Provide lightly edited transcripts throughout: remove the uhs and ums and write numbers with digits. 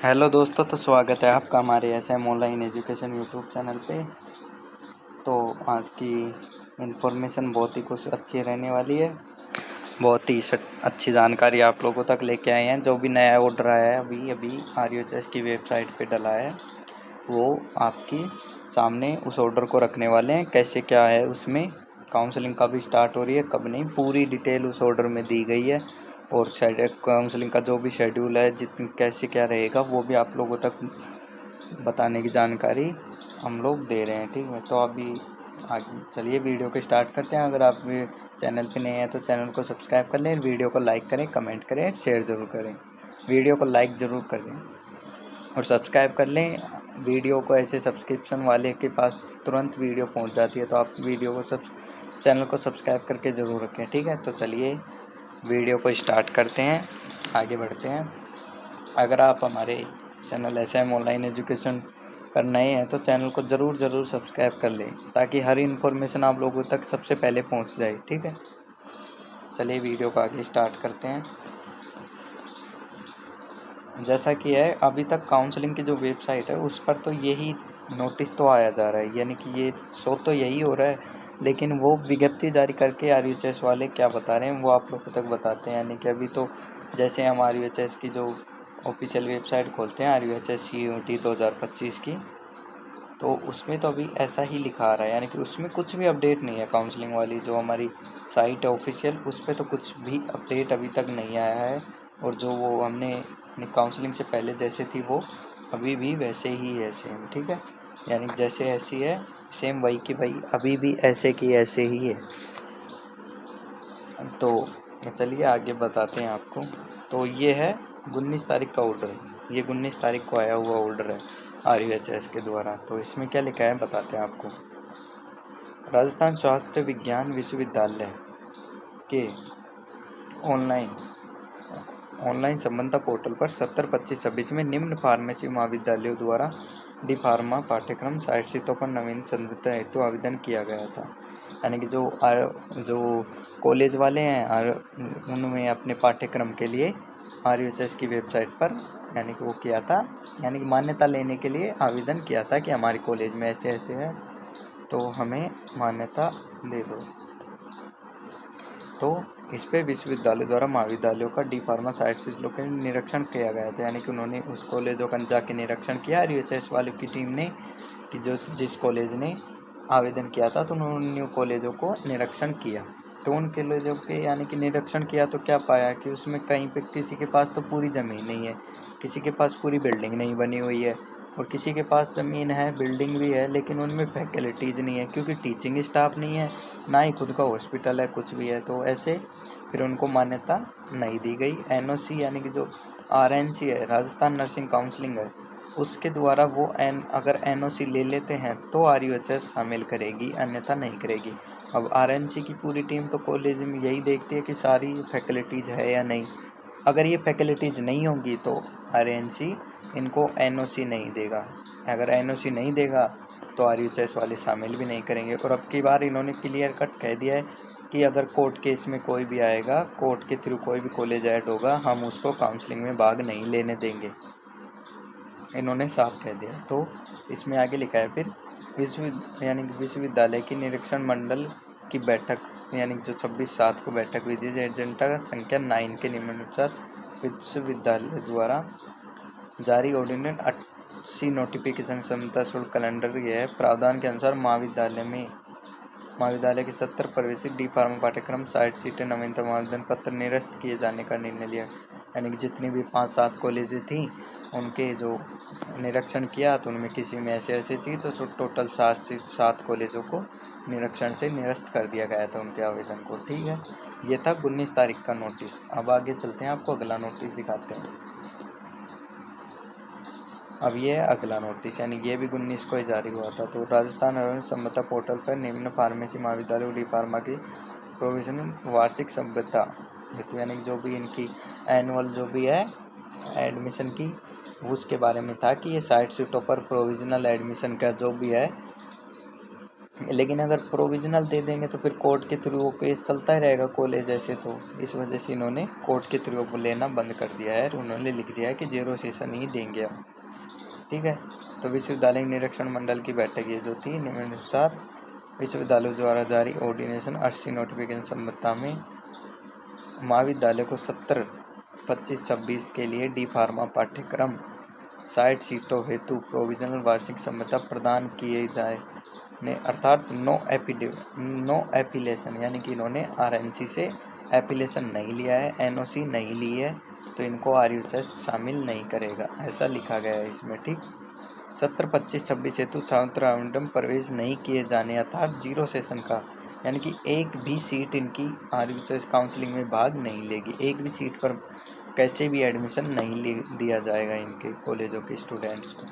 Hello दोस्तों, तो स्वागत है आपका हमारे SM online education YouTube channel पे। तो आज की इन्फॉर्मेशन बहुत ही कुछ अच्छी रहने वाली है। बहुत ही अच्छी जानकारी आप लोगों तक लेके आए हैं। जो भी नया ऑर्डर आया है अभी अभी RUHS की वेबसाइट पे डला है, वो आपकी सामने उस ऑर्डर को रखने वाले हैं। कैसे क्या है, उसमें काउंसलिंग कब स्टार्ट हो रही है कब नहीं, पूरी डिटेल उस ऑर्डर में दी गई है। और काउंसलिंग का जो भी शेड्यूल है, जितनी कैसे क्या रहेगा, वो भी आप लोगों तक बताने की जानकारी हम लोग दे रहे हैं। ठीक है, तो अभी आगे चलिए वीडियो को स्टार्ट करते हैं। अगर आप चैनल पे नए हैं तो चैनल को सब्सक्राइब कर लें, वीडियो को लाइक करें, कमेंट करें, शेयर ज़रूर करें। वीडियो को लाइक ज़रूर करें और सब्सक्राइब कर लें। वीडियो को ऐसे सब्सक्रिप्शन वाले के पास तुरंत वीडियो पहुंच जाती है, तो आप वीडियो को चैनल को सब्सक्राइब करके ज़रूर रखें। ठीक है, तो चलिए वीडियो को स्टार्ट करते हैं, आगे बढ़ते हैं। अगर आप हमारे चैनल एसएम ऑनलाइन एजुकेशन पर नए हैं तो चैनल को ज़रूर सब्सक्राइब कर लें, ताकि हर इन्फॉर्मेशन आप लोगों तक सबसे पहले पहुंच जाए। ठीक है, चलिए वीडियो को आगे स्टार्ट करते हैं। जैसा कि है, अभी तक काउंसलिंग की जो वेबसाइट है उस पर तो यही नोटिस तो आया जा रहा है, यानी कि ये शो तो यही हो रहा है, लेकिन वो विज्ञप्ति जारी करके RUHS वाले क्या बता रहे हैं वो आप लोगों तक बताते हैं। यानी कि अभी तो जैसे हम RUHS की जो ऑफिशियल वेबसाइट खोलते हैं RUHS CUET 2025 की, तो उसमें तो अभी ऐसा ही लिखा आ रहा है, यानी कि उसमें कुछ भी अपडेट नहीं है। काउंसलिंग वाली जो हमारी साइट है ऑफिशियल, उस पर तो कुछ भी अपडेट अभी तक नहीं आया है। और जो वो हमने यानी काउंसलिंग से पहले जैसे थी वो अभी भी वैसे ही है, सेम। ठीक है, यानी जैसे ऐसी है सेम वही की वही अभी भी ऐसे की ऐसे ही है। तो चलिए आगे बताते हैं आपको। तो ये है 19 तारीख का ऑर्डर, ये 19 तारीख को आया हुआ ऑर्डर है RUHS के द्वारा। तो इसमें क्या लिखा है बताते हैं आपको। राजस्थान स्वास्थ्य विज्ञान विश्वविद्यालय के ऑनलाइन संबंधा पोर्टल पर 17-25-26 में निम्न फार्मेसी महाविद्यालयों द्वारा डी फार्मा पाठ्यक्रम 60 सीटों पर नवीन संबंधित हेतु आवेदन किया गया था। यानी कि जो कॉलेज वाले हैं उनमें अपने पाठ्यक्रम के लिए RUHS की वेबसाइट पर यानी कि वो किया था, यानी कि मान्यता लेने के लिए आवेदन किया था कि हमारे कॉलेज में ऐसे ऐसे है, तो हमें मान्यता दे दो। तो इस पे विश्वविद्यालय द्वारा महाविद्यालयों का डी फार्मा साइट से का निरीक्षण किया गया था। यानी कि उन्होंने उस कॉलेजों का जाके निरीक्षण किया RUHS वालों की टीम ने, कि जिस कॉलेज ने आवेदन किया था, तो उन्होंने उन कॉलेजों को निरीक्षण किया। तो उन कॉलेजों के यानी कि निरीक्षण किया तो क्या पाया कि उसमें कहीं पे किसी के पास तो पूरी ज़मीन नहीं है, किसी के पास पूरी बिल्डिंग नहीं बनी हुई है, और किसी के पास ज़मीन है बिल्डिंग भी है लेकिन उनमें फैसिलिटीज़ नहीं है, क्योंकि टीचिंग स्टाफ नहीं है, ना ही खुद का हॉस्पिटल है, कुछ भी है। तो ऐसे फिर उनको मान्यता नहीं दी गई। NOC यानी कि जो RNC है, राजस्थान नर्सिंग काउंसलिंग है, उसके द्वारा वो अगर NOC ले लेते हैं तो RUHS शामिल करेगी, अन्यथा नहीं करेगी। अब RNC की पूरी टीम तो कॉलेज में यही देखती है कि सारी फैसिलिटीज़ है या नहीं। अगर ये फैसिलिटीज़ नहीं होंगी तो RNC इनको NOC नहीं देगा। अगर NOC नहीं देगा तो RUHS वाले शामिल भी नहीं करेंगे। और अब की बार इन्होंने क्लियर कट कह दिया है कि अगर कोर्ट केस में कोई भी आएगा, कोर्ट के थ्रू कोई भी कॉलेज ऐड होगा, हम उसको काउंसलिंग में भाग नहीं लेने देंगे, इन्होंने साफ कह दिया। तो इसमें आगे लिखा है फिर यानी कि विश्वविद्यालय की निरीक्षण मंडल की बैठक, यानी जो 26/7 को बैठक हुई थी, एजेंडा संख्या 9 के निम्नानुसार विश्वविद्यालय द्वारा जारी ऑर्डिनेंस 80 नोटिफिकेशन क्षमता शुल्क कैलेंडर यह है प्रावधान के अनुसार महाविद्यालय के 70 प्रवेशित डी फार्मा पाठ्यक्रम 60 सीटें नवीनतम आवेदन पत्र निरस्त किए जाने का निर्णय लिया। यानी कि जितनी भी 5-7 कॉलेजें थी उनके जो निरीक्षण किया तो उनमें किसी में ऐसे थी, तो टोटल 7 कॉलेजों को निरीक्षण से निरस्त कर दिया गया था उनके आवेदन को। ठीक है, ये था 19 तारीख का नोटिस। अब आगे चलते हैं, आपको अगला नोटिस दिखाते हैं। अब ये है अगला नोटिस, यानी ये भी 19 को ही जारी हुआ था। तो राजस्थान एवं संबद्ध पोर्टल पर निम्न फार्मेसी महाविद्यालय डी फार्मा की प्रोविजनल वार्षिक सभ्यता हेतु, यानी जो भी इनकी एनुअल जो भी है एडमिशन की, उसके बारे में था कि ये 60 सीटों पर प्रोविजनल एडमिशन का जो भी है लेकिन अगर प्रोविजनल दे देंगे तो फिर कोर्ट के थ्रू वो केस चलता ही रहेगा कॉलेज ऐसे, तो इस वजह से इन्होंने कोर्ट के थ्रू वो लेना बंद कर दिया है और उन्होंने लिख दिया है कि 0 सेशन ही देंगे हम। ठीक है, तो विश्वविद्यालय निरीक्षण मंडल की बैठक ये जो थी निम्नानुसार विश्वविद्यालय द्वारा जारी ऑर्डिनेशन 80 नोटिफिकेशन संबंधता में महाविद्यालय को 70, 25, 26 के लिए डी फार्मा पाठ्यक्रम 60 सीटों हेतु प्रोविजनल वार्षिक संबंधता प्रदान किए जाए ने, अर्थात नो एपिलेशन, यानी कि इन्होंने आरएनसी से एपिलेशन नहीं लिया है, एनओसी नहीं ली है, तो इनको आरयूएचएस शामिल नहीं करेगा, ऐसा लिखा गया है इसमें। ठीक, 70, 25, 26 हेतु छात्र राउंडम प्रवेश नहीं किए जाने, अर्थात 0 सेशन का, यानी कि एक भी सीट इनकी आरयूएचएस काउंसलिंग में भाग नहीं लेगी, एक भी सीट पर कैसे भी एडमिशन नहीं दिया जाएगा इनके कॉलेजों के स्टूडेंट्स को।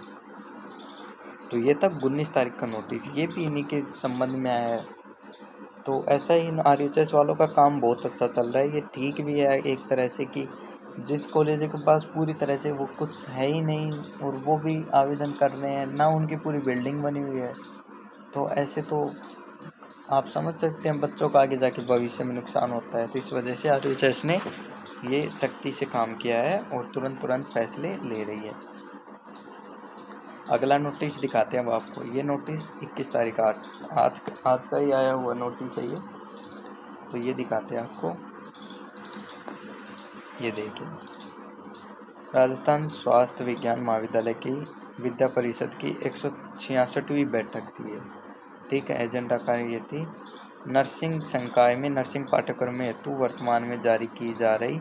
तो ये तक 19 तारीख का नोटिस, ये भी इन्हीं के संबंध में आया है। तो ऐसा ही आरयूएचएस वालों का काम बहुत अच्छा चल रहा है, ये ठीक भी है एक तरह से कि जिस कॉलेज के पास पूरी तरह से वो कुछ है ही नहीं और वो भी आवेदन कर रहे हैं, ना उनकी पूरी बिल्डिंग बनी हुई है, तो ऐसे तो आप समझ सकते हैं बच्चों का आगे जाके भविष्य में नुकसान होता है। तो इस वजह से आरयूएचएस ने ये सख्ती से काम किया है और तुरंत फैसले ले रही है। अगला नोटिस दिखाते हैं अब आपको, ये नोटिस 21 तारीख आज का ही आया हुआ नोटिस है ये, तो ये दिखाते हैं आपको। ये देखिए, राजस्थान स्वास्थ्य विज्ञान महाविद्यालय की विद्या परिषद की 166वीं बैठक थी ये। ठीक है, एजेंडा का ये थी, नर्सिंग संकाय में नर्सिंग पाठ्यक्रम हेतु वर्तमान में जारी की जा रही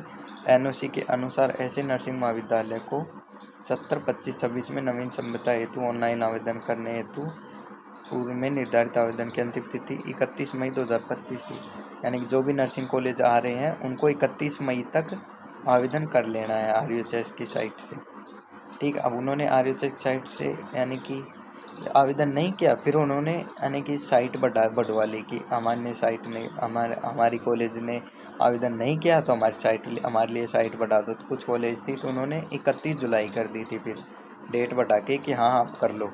एनओसी के अनुसार ऐसे नर्सिंग महाविद्यालय को 70, 25, 26 में नवीन संबद्धता हेतु ऑनलाइन आवेदन करने हेतु पूर्व में निर्धारित आवेदन की अंतिम तिथि 31 मई 2025 थी, यानी कि जो भी नर्सिंग कॉलेज आ रहे हैं उनको 31 मई तक आवेदन कर लेना है आरयूएचएस की साइट से। ठीक, अब उन्होंने आरयूएचएस साइट से यानी कि आवेदन नहीं किया, फिर उन्होंने यानी कि साइट बढ़वा ली कि हमारे साइट ने हमारी कॉलेज ने आवेदन नहीं किया तो हमारे लिए साइट बढ़ा दो। तो कुछ कॉलेज थी तो उन्होंने 31 जुलाई कर दी थी फिर डेट बढ़ा के कि हाँ आप कर लो।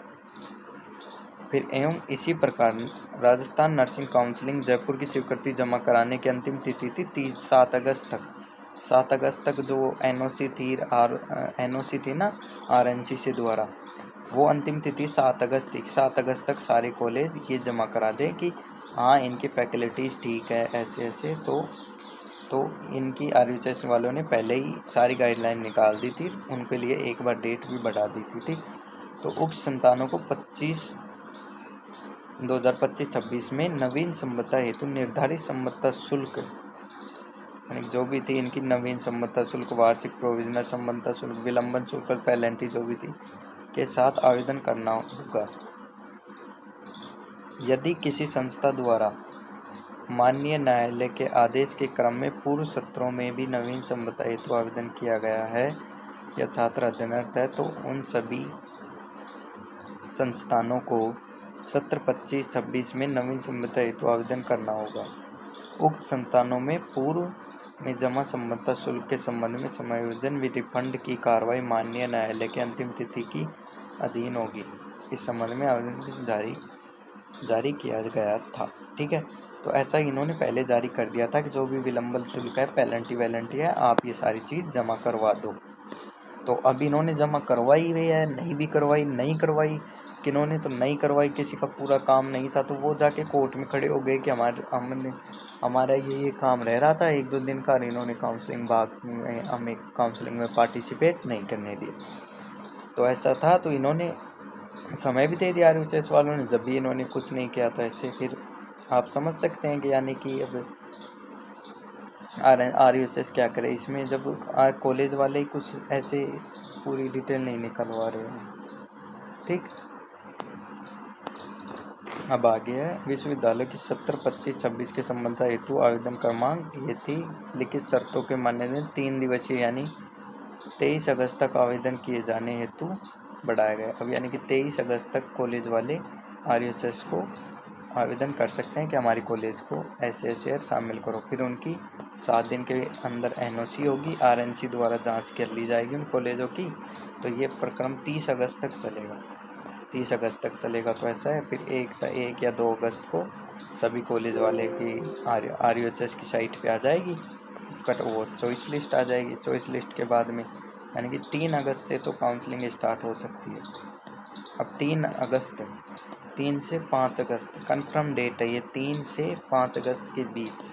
फिर एवं इसी प्रकार राजस्थान नर्सिंग काउंसिलिंग जयपुर की स्वीकृति जमा कराने की अंतिम तिथि थी 7 अगस्त तक। 7 अगस्त तक जो एनओसी थी ना आरएनसी से द्वारा, वो अंतिम तिथि 7 अगस्त थी। 7 अगस्त तक सारे कॉलेज ये जमा करा दें कि हाँ इनकी फैकल्टीज़ ठीक है ऐसे ऐसे, तो इनकी आरयूएचएस वालों ने पहले ही सारी गाइडलाइन निकाल दी थी, उनके लिए एक बार डेट भी बढ़ा दी थी। ठीक, तो उक्त संतानों को 2025-26 में नवीन संबद्धता हेतु निर्धारित संबद्धता शुल्क, यानी जो भी थी इनकी नवीन संबद्धता शुल्क, वार्षिक प्रोविजनल संबद्धता शुल्क, विलंबन शुल्क, पेनल्टी जो भी थी के साथ आवेदन करना होगा। यदि किसी संस्था द्वारा माननीय न्यायालय के आदेश के क्रम में पूर्व सत्रों में भी नवीन संबद्धता हेतु आवेदन किया गया है या छात्र अध्ययनरत है तो उन सभी संस्थानों को सत्र 25, 26 में नवीन संबद्धता हेतु आवेदन करना होगा। उक्त संस्थानों में पूर्व में जमा संबद्धता शुल्क के संबंध में समायोजन रिफंड की कार्रवाई माननीय न्यायालय के अंतिम तिथि की अधीन होगी। इस संबंध में आवेदन जारी किया गया था। ठीक है, तो ऐसा इन्होंने पहले जारी कर दिया था कि जो भी विलंबन शुल्क है, पेनल्टी है, आप ये सारी चीज़ जमा करवा दो। तो अब इन्होंने जमा करवाई हुई है, नहीं करवाई किन्होंने तो नहीं करवाई, किसी का पूरा काम नहीं था तो वो जाके कोर्ट में खड़े हो गए कि हमारा ये काम रह रहा था 1-2 दिन का, इन्होंने हमें काउंसलिंग में पार्टिसिपेट नहीं करने दिया। तो ऐसा था, तो इन्होंने समय भी दे दिया आरयूएचएस वालों ने, जब भी इन्होंने कुछ नहीं किया था ऐसे। फिर आप समझ सकते हैं कि यानी कि अब आरयूएचएस क्या करे इसमें, जब कॉलेज वाले ही कुछ ऐसे पूरी डिटेल नहीं निकलवा रहे हैं। ठीक, अब आगे है विश्वविद्यालय की 70, 25, 26 के संबंध हेतु आवेदन क्रमांक ये थी, लिखित शर्तों के मान्य दिन 3 दिवसीय यानी 23 अगस्त तक आवेदन किए जाने हेतु बढ़ाया गया। अब यानी कि 23 अगस्त तक कॉलेज वाले आरयूएचएस को आवेदन कर सकते हैं कि हमारी कॉलेज को ऐसे शामिल करो। फिर उनकी 7 दिन के अंदर एनओसी होगी, आरएनसी द्वारा जांच कर ली जाएगी उन कॉलेजों की। तो ये प्रक्रम 30 अगस्त तक चलेगा। 30 अगस्त तक चलेगा। तो ऐसा है, फिर 1 या 2 अगस्त को सभी कॉलेज वाले की RUHS की साइट पे आ जाएगी, वो चॉइस लिस्ट आ जाएगी। चॉइस लिस्ट के बाद में यानी कि 3 अगस्त से तो काउंसलिंग स्टार्ट हो सकती है। अब 3 से 5 अगस्त कंफर्म डेट है ये, 3 से 5 अगस्त के बीच,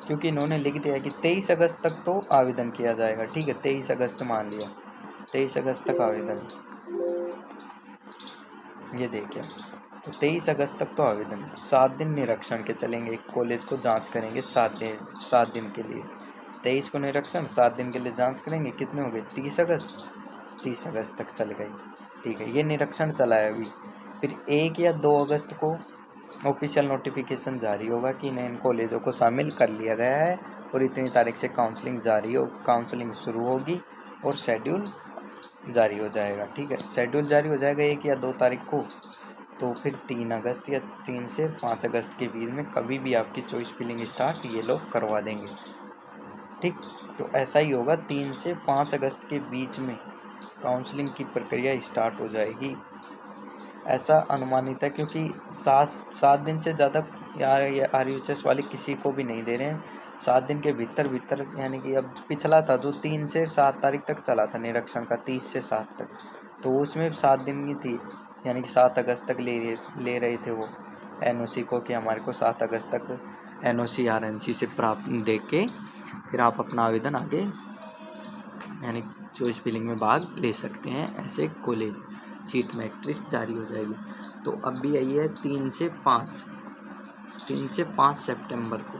क्योंकि इन्होंने लिख दिया है कि 23 अगस्त तक तो आवेदन किया जाएगा। ठीक है, 23 अगस्त मान लिया, 23 अगस्त तक आवेदन, ये देखिए। तो 23 अगस्त तक तो आवेदन, 7 दिन निरीक्षण के चलेंगे, कॉलेज को जांच करेंगे 7 दिन के लिए। 23 को निरीक्षण, 7 दिन के लिए जांच करेंगे, कितने हो गए 30 अगस्त तक चल गई। ठीक है, ये निरीक्षण चला है अभी। फिर 1 या 2 अगस्त को ऑफिशियल नोटिफिकेशन जारी होगा कि इन कॉलेजों को शामिल कर लिया गया है और इतनी तारीख से काउंसलिंग शुरू होगी और शेड्यूल जारी हो जाएगा। ठीक है, शेड्यूल जारी हो जाएगा 1 या 2 तारीख को। तो फिर 3 अगस्त या 3 से 5 अगस्त के बीच में कभी भी आपकी चॉइस फिलिंग स्टार्ट ये लोग करवा देंगे। ठीक, तो ऐसा ही होगा, 3 से 5 अगस्त के बीच में काउंसलिंग की प्रक्रिया स्टार्ट हो जाएगी, ऐसा अनुमानित है। क्योंकि 7 दिन से ज़्यादा यार ये RUHS वाले किसी को भी नहीं दे रहे हैं। 7 दिन के भीतर यानी कि अब पिछला था जो 3 से 7 तारीख तक चला था निरीक्षण का, 30 से 7 तक, तो उसमें 7 दिन की थी, यानी कि 7 अगस्त तक ले रहे थे वो NOC को, कि हमारे को 7 अगस्त तक NOC RNC से प्राप्त दे के फिर आप अपना आवेदन आगे यानी चॉइस फिलिंग में भाग ले सकते हैं। ऐसे कॉलेज सीट मैट्रिक्स जारी हो जाएगी। तो अब भी यही है, 3 से 5 सितंबर को,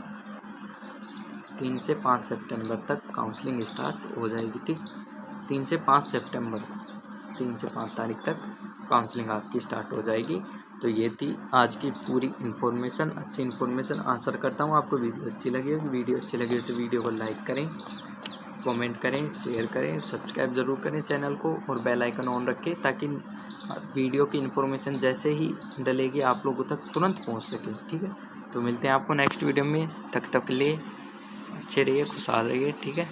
3 से 5 सितंबर तक काउंसलिंग स्टार्ट हो जाएगी। ठीक, 3 से 5 सितंबर, 3 से 5 तारीख तक काउंसलिंग आपकी स्टार्ट हो जाएगी। तो ये थी आज की पूरी इन्फॉर्मेशन, अच्छी इन्फॉर्मेशन। आशा करता हूँ आपको वीडियो अच्छी लगी होगी। वीडियो अच्छी लगी हो तो वीडियो को लाइक करें, कमेंट करें, शेयर करें, सब्सक्राइब ज़रूर करें चैनल को और बेल आइकन ऑन रखें, ताकि वीडियो की इन्फॉर्मेशन जैसे ही डलेगी आप लोगों तक तुरंत पहुंच सके। ठीक है, तो मिलते हैं आपको नेक्स्ट वीडियो में, तब तक के लिए अच्छे रहिए, खुशहाल रहिए। ठीक है।